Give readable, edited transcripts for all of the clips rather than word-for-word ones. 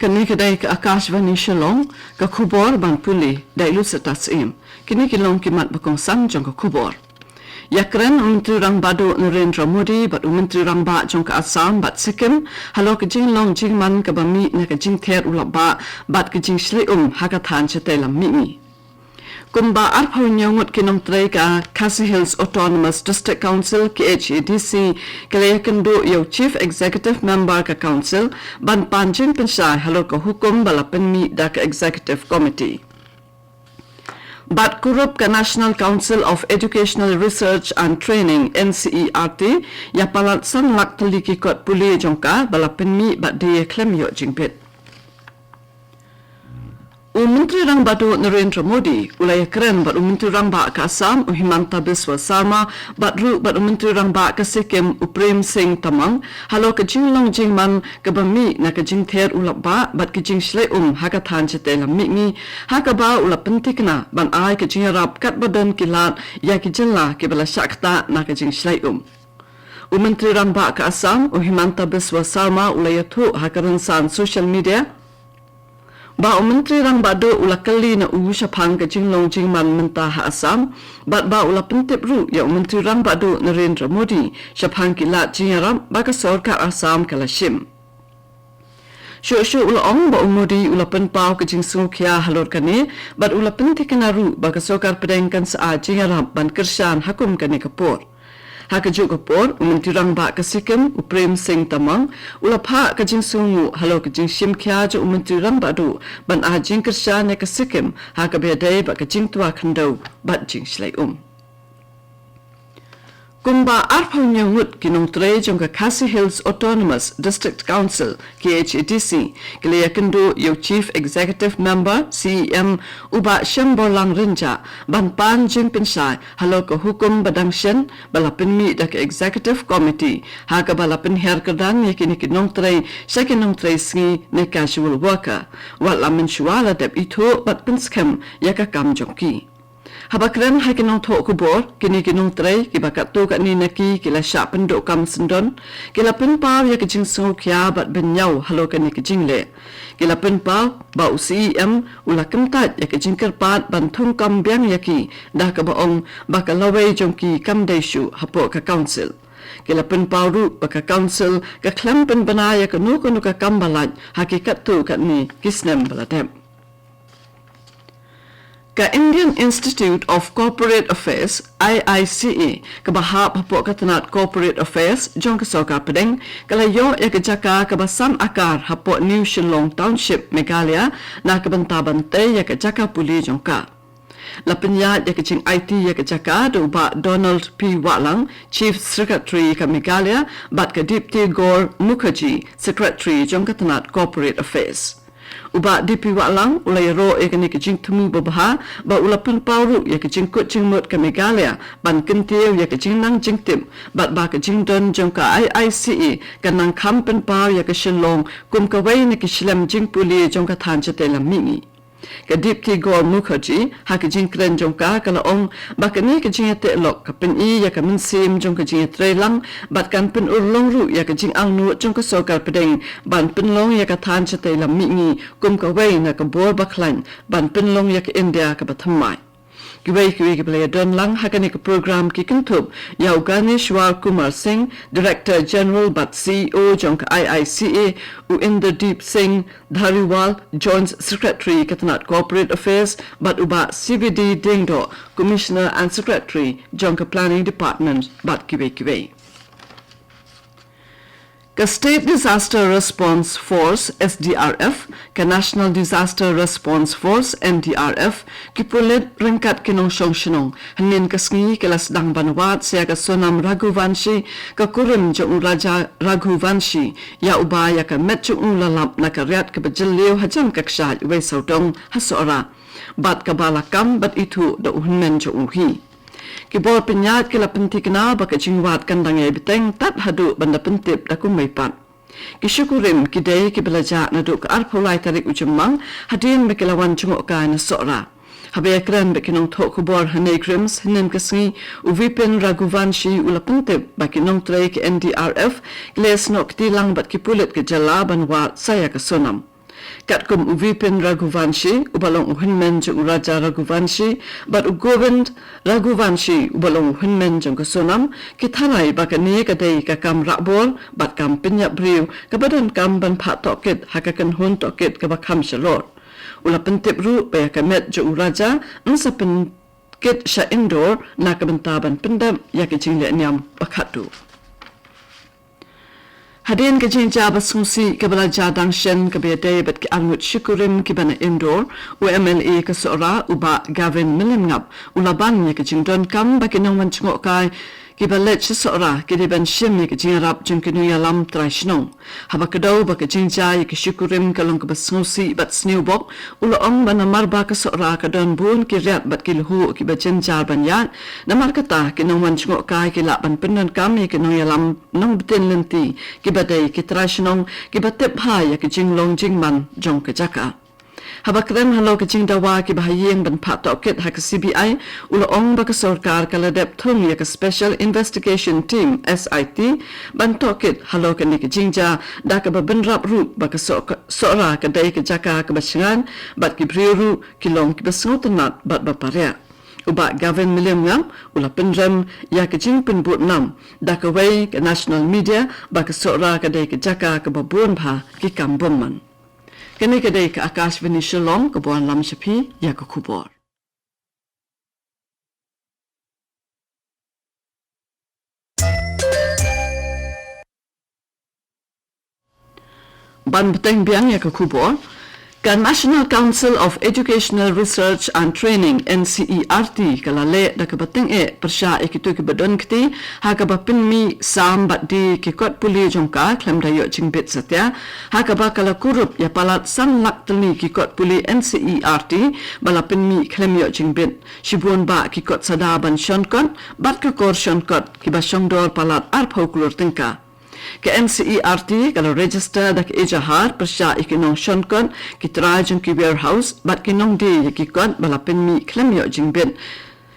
Kani kedai ke Akashvani Shillong ke kubor ban puli dailu setas im. Kini kilong kimat bakong sang jong ke kubor. Yakren Menteri Rang Badu Narendra Modi bat Menteri Rang Ba jong ke Assam bat Sikkim halo ke jing long jing man ke bami na ke jing ther ulap ba bat ke jing shli hakathan chetai lam mi. Kumba arpau nyongut kinong tray ka Khasi Hills Autonomous District Council KHADC kalayakan do yung Chief Executive Member ka Council ban panjing pensay halo ka hukum balapan mi da ka Executive Committee. Bat kurup ka National Council of Educational Research and Training NCERT ya palat san lak taliki kot puli jongka balapan mi bat dia klem yo jingpit. Menteri Rang Badu Narendra Modi ulai keren bat Menteri Rang Ba ke Assam Himanta Biswa Sarma bat Menteri Rang Ba ke Sikkim Prem Singh Tamang halo ke jinglong jingman ke bami na ke jing ther ulap ba bat ke jing shlai hakathan chetai lam mi hakaba ulap pentikna ban ai ke jing rap kat badan kilat ya ke jilla ke bala syakta na ke jing shlai Menteri Rang Ba ke Assam Himanta Biswa Sarma ulai thu hakaran san social media ba Menteri Rang Badu ulakali na uusapang ka jinglong jingman mentaha Assam bat ba ulapentip ru ya Menteri Rang Badu Narendra Modi sapang kilat jingaram baka sorka Assam kalashim. Syu ulaong ba Modi ulapen pau ka jingsu kya halor kani bat ulapenti kanaru baka sokar pedengkan sa jingaram ban kersan hakum kani kapor. Hakajuk kapor Menteri Rang Ba ke Sikkim Prem Singh Tamang ulapha ka jingsungu halo ka jingsim kya jo Menteri Rang Badu ban jing kersa ne ka Sikkim hakabedai ba ka jingtua khandau bat jing shlai Kumba arpau nyongut kinong tray jong ka Khasi Hills Autonomous District Council KHADC kalayakan do yung Chief Executive Member CEM uba Shembolang Rinja ban pan jing pinsay halo ka hukum badang shen balapin mi da ka Executive Committee haka balapin herkadan yakin kinong tray sa kinong tray sngi ne casual worker wala mensuala deb ito bat pinskem yaka kam jongki. Habakren hai kinong tho kubor kini kinong tray kibakat to ka ni naki kila sya pendok kam sendon kila pen paw ya kijing so kya bat benyau halo ka ni kijing le kila pen paw ba UCM ula kemtat ya kijing kerpat ban thung kam biang yaki dah ka baong baka lawai jongki kam daishu hapo ka council kila pen paw ru baka council ka klampen banaya ka nuko nuka kambalat hakikat tu ka ni kisnem balatem. Ka Indian Institute of Corporate Affairs IICA kabahap hapo katanat Corporate Affairs jong kasoka pedeng kalayo ya kejaka kabasan akar hapo New Shillong Township Meghalaya na kabanta-bante ya kejaka puli jongka. Lapenya ya kejing IT ya kejaka do ba Donald P. Walang Chief Secretary ka Meghalaya bat ka Dipti Gaur Mukherjee Secretary jong katanat Corporate Affairs. Uba DP Walang ulay ro ya kani kejing temu babaha ba ulapun pauru ya kejing kut jing mut ka Meghalaya ban kentiu ya kejing nang jing tim bat ba kejing don jong ka IICA kanang kampen pau ya ka Shillong kum ka wai ni kislam jing puli jong ka than chate lam mingi ka Dipti Gaur Mukherjee ha kejing kren jong ka kala ong ba kani kejing te lok ka pen I ya ka min sim jong ka jing tre lang bat kan pen urlong ru ya kejing ang nu jong ka sokar pedeng ban pen long ya ka than chate lam mingi kum ka wai na ka bor baklan ban pen long ya ka India ka bathamai Kiwai ke playa don lang hakani ke program ki kintup ya Ganeshwar Kumar Singh Director General but CEO jong ka IICA u Inderdeep Singh Dhariwal Joint Secretary katanat Corporate Affairs but uba CBD Dingdo Commissioner and Secretary jong ka Planning Department but kiwai Ka State Disaster Response Force SDRF ka National Disaster Response Force NDRF ki pulit ringkat kinong siyong hanin kasngi kelas dang banwat siya ka Sonam Raghuvanshi ka kurim jong Raja Raghuvanshi ya ubaya ka met jong lalap na karyat ka bajiliw hajam kakshat way sautong hasora bat ka balakam bat itu da uhnen jong uhi Kibor penyat kila pentikna baka jingwat kandang ya biteng tat hadu banda pentip da kumaipat. Kisyukurim kidai kibelaja na duk arpulai tarik ujemang hadin bekilawan jungok ka na sora. Habekran bekinong tok kubor hanay krims hinin kasngi uvipin Raghuvanshi ula pentip bakinong tray ki NDRF gles nok tilang bat kipulit ke jalaban wat saya kasonam. Katkum Uvipin Raghuvanshi, Ubalong Hunmen Jung Raja Raghuvanshi, but Ugovind Raghuvanshi, Ubalong Hunmen Jung Sonam, Kitanai Bakani Kadei Kakam Rabol, but Kam Pinya Brew, Kabadan Kam Ban Pat Toket, Hakakan Hun Toket, Kabakam Shalor. Ulapentip Ru, Bayakamet Jung Raja, Unsapin Kit Sha Indoor, Nakabantaban Pindam, Yakijing Lenyam Bakatu. Hadin kajing jaba sungsi kabala jadang shen kabiyade bat ki angut syukurim kibana indoor UMLA kasora uba Gavin Millimngap ulaban ya kajing don kam bakinong wancungok kai kibalet sesora kidiban shim ya kajing arab jung kinu yalam traishnong habakadaw bakajing jay kasyukurim kalong kabasungsi bat snewbok ulaong banamarba kasora kadon bun kiryat bat kilhu kibajen jarban yan namar kata kinong wancungok kai kilaban penan kam ya kinong yalam nong betin lenti kibadai kitrashnong kibatep hai ya kijinglong jingman jong kejaka habakren halo kijing dawa kibahayeng ban patoket hak CBI ulaong baka sarkar kaladep thung ya special investigation team SIT ban toket halo kani kijingja da ka benrap ru baka sora kadai kejaka kabasngan bat kibriru kilong kibasngotenat bat baparya uba Gavin Millimngam ula penrem ya kejing penbut nam da kawai ke national media baka sora kadai kejaka kababun pha ki kambomman kini kadai ke Akashvani Shillong kebuan lam syapi ya ke kubur. Ban beteng biang ya ke kubur. Kan National Council of Educational Research and Training NCERT kalale da kabateng persya ikitu kibadon kiti hakabapin mi sam bat di kikot puli jongka klem dayo jingbit satya hakaba kala kurup ya palat sang lak teli kikot puli NCERT balapin mi klem yo jingbit shibun ba kikot sadaban shonkot bat kakor shonkot kibasyong dor palat arpau kulur tingka ke NCERT kalau register dak ejahar persya ikinong shonkon kitrajung ki warehouse bat kinong di yakikot balapin mi klem yo jingbit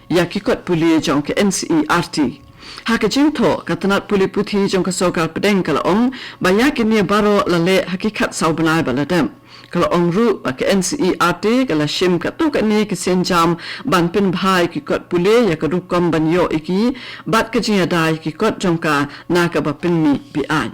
yakikot puli jong ke NCERT hakajing tho katanat puli puthi jong ka sokar pedeng kala ong bayakin ni baro lale hakikat saubanai baladam kalau ong ru ke NCERT kala shim katu kani kisenjam ban pin bhai kikot puli ya kadukom ban yo iki bat kajing adai kikot jongka naka bapin mi bian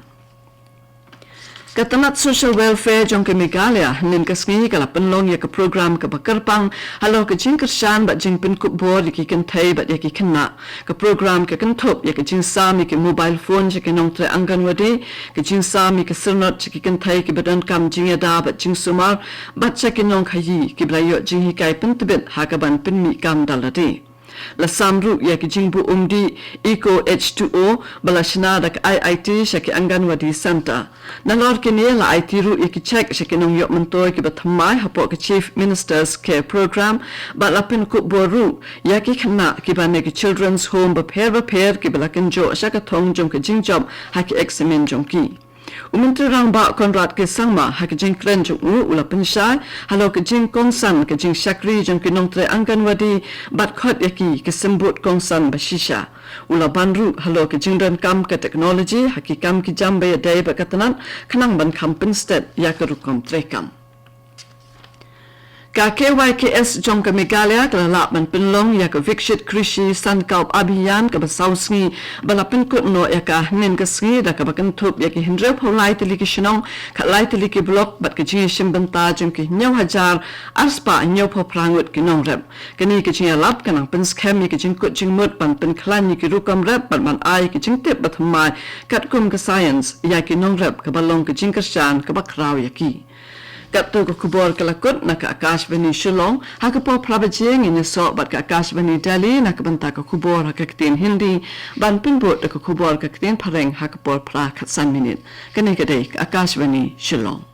Katanat social welfare jong ke Meghalaya nin kasngi kala penlong ya ke program ke bakarpang halo ke jing kersan bat jing pin kup board ki kentai bat ya ki kena ke program ke kentup ya ke jing sami ke mobile phone je ke nong tre anganwadi ke jing sami ke sernot je ki kentai ki badan kam jing ya da bat jing sumar bat je ke nong khayi ki blayo jing hikai pin tibet hakaban pin mi kam daladi la samru ya ki jingbu umdi eco H2O balashna dak IIT shaki anganwadi center nalor kini la IT ru ya ki check shaki nong yok mentoy ki bathamai hapo ki chief ministers care program balapin ku boru ya ki khana ki bane ki children's home baper ki balakin jo shaka thong jom ki jingjob haki examen jom ki Umentri rang ba Konrad ke sangma ha ke jing kren jung ula penshai halo ke jing kongsan ke jing shakri jung ke nong tre anganwadi bat khot yaki ke sembut kongsan bashisha ula banru halo ke jing dan kam ke teknologi haki kam ki jambe dai ba katanan khnang ban kam pinsted ya ke rukom tre kam Ka KYKS jong ke Meghalaya kelala ban penlong ya ke Vikshit Krishi Sankaup Abhiyan ke basausngi balapin kut no ya ka nin ke sngi da ka bakentup ya ke hindre pholai tili ki shinong ka lai tili ki blok bat ke jing shimbanta jong ke nyaw hajar arspa nyaw pho prangut ki nong rep kani ke jing lap kanang pen scam ya ke jing kut jing mut ban pen khlan ki rukam rep ban ai ke jing tip bathmai kat kum ke science ya ke nong rep ke balong ke jing kershan ke bakraw ya ki Kapto ko kubor kalakut na ka Akashvani Shillong hakapo prabajing in so bat ka Akashvani Delhi na ka banta ka kubor hakakitin Hindi ban pinbot ka kubor ka kitin pareng hakapo pra katsan minute kani kadai Akashvani Shillong